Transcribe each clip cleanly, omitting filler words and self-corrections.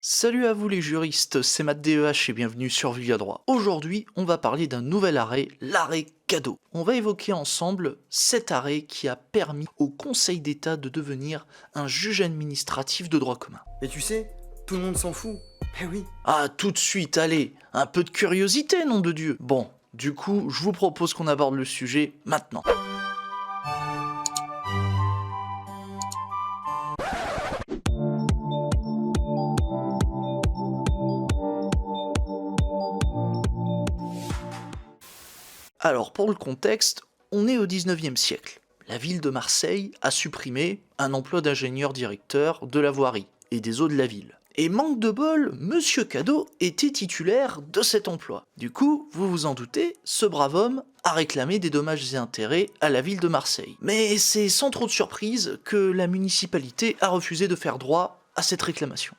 Salut à vous les juristes, c'est Matt DEH et bienvenue sur Via Droit. Aujourd'hui, on va parler d'un nouvel arrêt, l'arrêt Cadeau. On va évoquer ensemble cet arrêt qui a permis au Conseil d'État de devenir un juge administratif de droit commun. Mais tu sais, tout le monde s'en fout. Eh oui. Ah, tout de suite, allez, un peu de curiosité, nom de Dieu. Bon, du coup, je vous propose qu'on aborde le sujet maintenant. Alors, pour le contexte, on est au 19e siècle. La ville de Marseille a supprimé un emploi d'ingénieur-directeur de la voirie et des eaux de la ville. Et manque de bol, Monsieur Cadeau était titulaire de cet emploi. Du coup, vous vous en doutez, ce brave homme a réclamé des dommages et intérêts à la ville de Marseille. Mais c'est sans trop de surprise que la municipalité a refusé de faire droit à cette réclamation.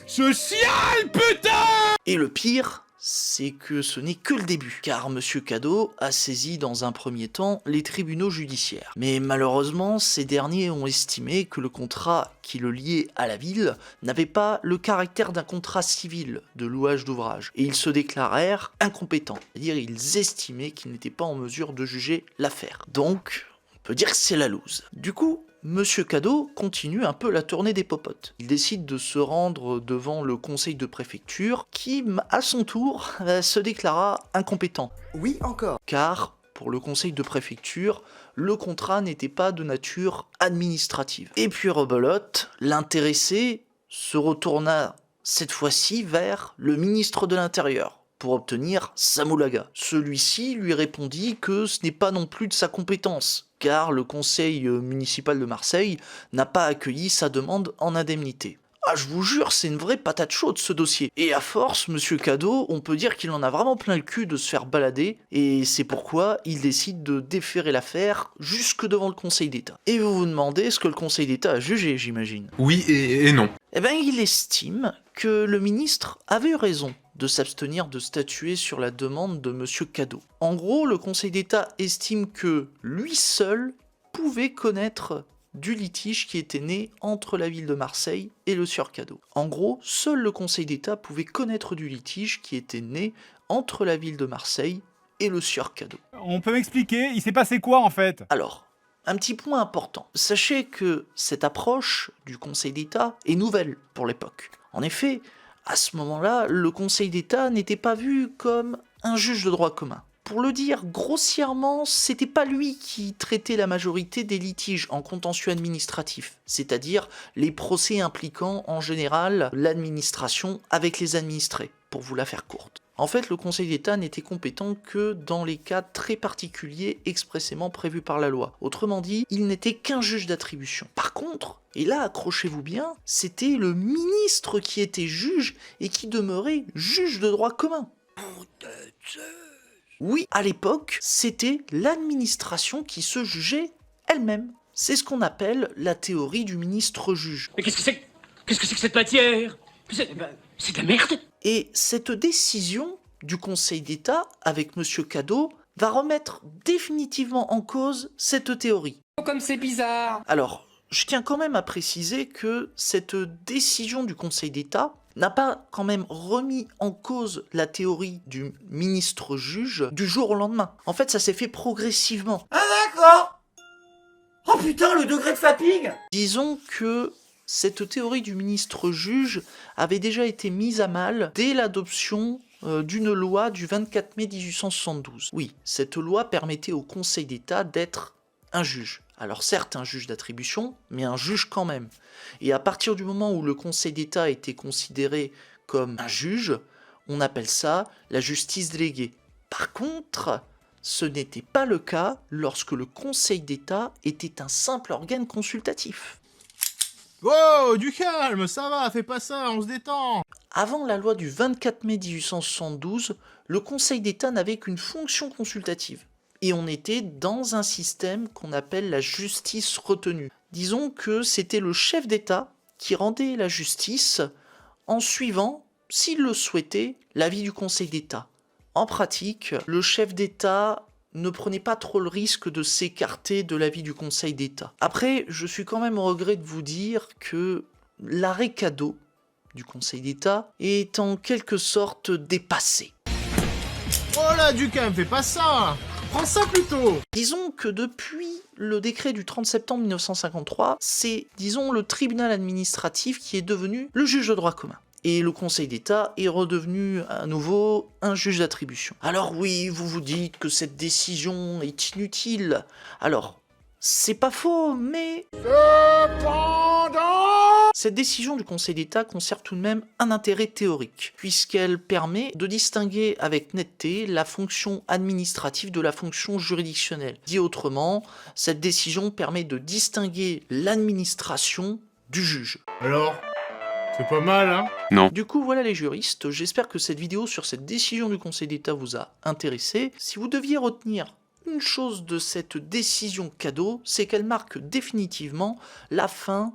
Je chiale, putain! Et le pire, c'est que ce n'est que le début, car Monsieur Cadeau a saisi dans un premier temps les tribunaux judiciaires. Mais malheureusement, ces derniers ont estimé que le contrat qui le liait à la ville n'avait pas le caractère d'un contrat civil de louage d'ouvrage, et ils se déclarèrent incompétents, c'est-à-dire ils estimaient qu'ils n'étaient pas en mesure de juger l'affaire. Donc, on peut dire que c'est la loose. Du coup, Monsieur Cadeau continue un peu la tournée des popotes. Il décide de se rendre devant le conseil de préfecture qui, à son tour, se déclara incompétent. Oui, encore. Car, pour le conseil de préfecture, le contrat n'était pas de nature administrative. Et puis rebelote, l'intéressé se retourna cette fois-ci vers le ministre de l'Intérieur pour obtenir sa moulaga. Celui-ci lui répondit que ce n'est pas non plus de sa compétence, car le conseil municipal de Marseille n'a pas accueilli sa demande en indemnité. Ah, je vous jure, c'est une vraie patate chaude ce dossier. Et à force, Monsieur Cadeau, on peut dire qu'il en a vraiment plein le cul de se faire balader, et c'est pourquoi il décide de déférer l'affaire jusque devant le Conseil d'État. Et vous vous demandez ce que le Conseil d'État a jugé, j'imagine. Oui et non. Eh bien, il estime que le ministre avait eu raison de s'abstenir de statuer sur la demande de Monsieur Cadeau. En gros, le Conseil d'État estime que lui seul pouvait connaître du litige qui était né entre la ville de Marseille et le sieur Cadeau. En gros, seul le Conseil d'État pouvait connaître du litige qui était né entre la ville de Marseille et le sieur Cadeau. On peut m'expliquer, il s'est passé quoi en fait? Alors, un petit point important. Sachez que cette approche du Conseil d'État est nouvelle pour l'époque. En effet, à ce moment-là, le Conseil d'État n'était pas vu comme un juge de droit commun. Pour le dire grossièrement, c'était pas lui qui traitait la majorité des litiges en contentieux administratif, c'est-à-dire les procès impliquant en général l'administration avec les administrés, pour vous la faire courte. En fait, le Conseil d'État n'était compétent que dans les cas très particuliers expressément prévus par la loi. Autrement dit, il n'était qu'un juge d'attribution. Par contre, et là accrochez-vous bien, c'était le ministre qui était juge et qui demeurait juge de droit commun. Oui, à l'époque, c'était l'administration qui se jugeait elle-même. C'est ce qu'on appelle la théorie du ministre-juge. Mais qu'est-ce que c'est que cette matière? C'est de la merde. Et cette décision du Conseil d'État, avec Monsieur Cadeau, va remettre définitivement en cause cette théorie. Comme c'est bizarre. Alors, je tiens quand même à préciser que cette décision du Conseil d'État n'a pas quand même remis en cause la théorie du ministre-juge du jour au lendemain. En fait, ça s'est fait progressivement. Ah d'accord. Oh putain, le degré de fatigue. Disons que cette théorie du ministre-juge avait déjà été mise à mal dès l'adoption d'une loi du 24 mai 1872. Oui, cette loi permettait au Conseil d'État d'être un juge. Alors certes un juge d'attribution, mais un juge quand même. Et à partir du moment où le Conseil d'État était considéré comme un juge, on appelle ça la justice déléguée. Par contre, ce n'était pas le cas lorsque le Conseil d'État était un simple organe consultatif. Wow, du calme, ça va, fais pas ça, on se détend. Avant la loi du 24 mai 1872, le Conseil d'État n'avait qu'une fonction consultative. Et on était dans un système qu'on appelle la justice retenue. Disons que c'était le chef d'État qui rendait la justice en suivant, s'il le souhaitait, l'avis du Conseil d'État. En pratique, le chef d'État ne prenez pas trop le risque de s'écarter de l'avis du Conseil d'État. Après, je suis quand même au regret de vous dire que l'arrêt Cadeau du Conseil d'État est en quelque sorte dépassé. Oh là, Ducam, fais pas ça! Prends ça plutôt! Disons que depuis le décret du 30 septembre 1953, c'est, disons, le tribunal administratif qui est devenu le juge de droit commun. Et le Conseil d'État est redevenu à nouveau un juge d'attribution. Alors oui, vous vous dites que cette décision est inutile. Alors, c'est pas faux, mais... Cette décision du Conseil d'État conserve tout de même un intérêt théorique, puisqu'elle permet de distinguer avec netteté la fonction administrative de la fonction juridictionnelle. Dit autrement, cette décision permet de distinguer l'administration du juge. Alors, c'est pas mal, hein? Du coup, voilà les juristes, j'espère que cette vidéo sur cette décision du Conseil d'État vous a intéressé. Si vous deviez retenir une chose de cette décision cadeau, c'est qu'elle marque définitivement la fin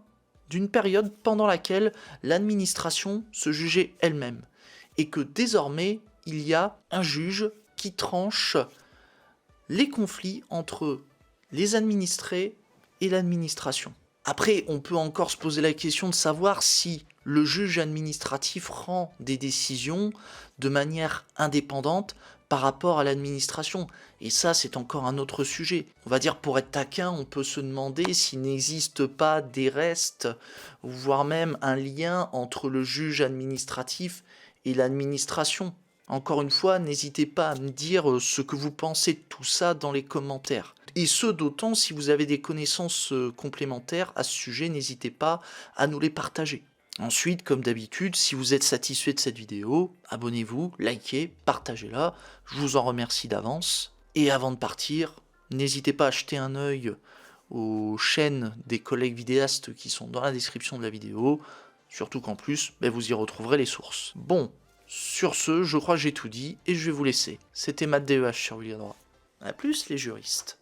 d'une période pendant laquelle l'administration se jugeait elle-même, et que désormais, il y a un juge qui tranche les conflits entre les administrés et l'administration. Après, on peut encore se poser la question de savoir si le juge administratif rend des décisions de manière indépendante par rapport à l'administration. Et ça, c'est encore un autre sujet. On va dire, pour être taquin, on peut se demander s'il n'existe pas des restes, voire même un lien entre le juge administratif et l'administration. Encore une fois, n'hésitez pas à me dire ce que vous pensez de tout ça dans les commentaires. Et ce d'autant, si vous avez des connaissances complémentaires à ce sujet, n'hésitez pas à nous les partager. Ensuite, comme d'habitude, si vous êtes satisfait de cette vidéo, abonnez-vous, likez, partagez-la, je vous en remercie d'avance. Et avant de partir, n'hésitez pas à jeter un œil aux chaînes des collègues vidéastes qui sont dans la description de la vidéo, surtout qu'en plus, vous y retrouverez les sources. Bon, sur ce, je crois que j'ai tout dit, et je vais vous laisser. C'était Matt DEH sur William Droit. A plus les juristes.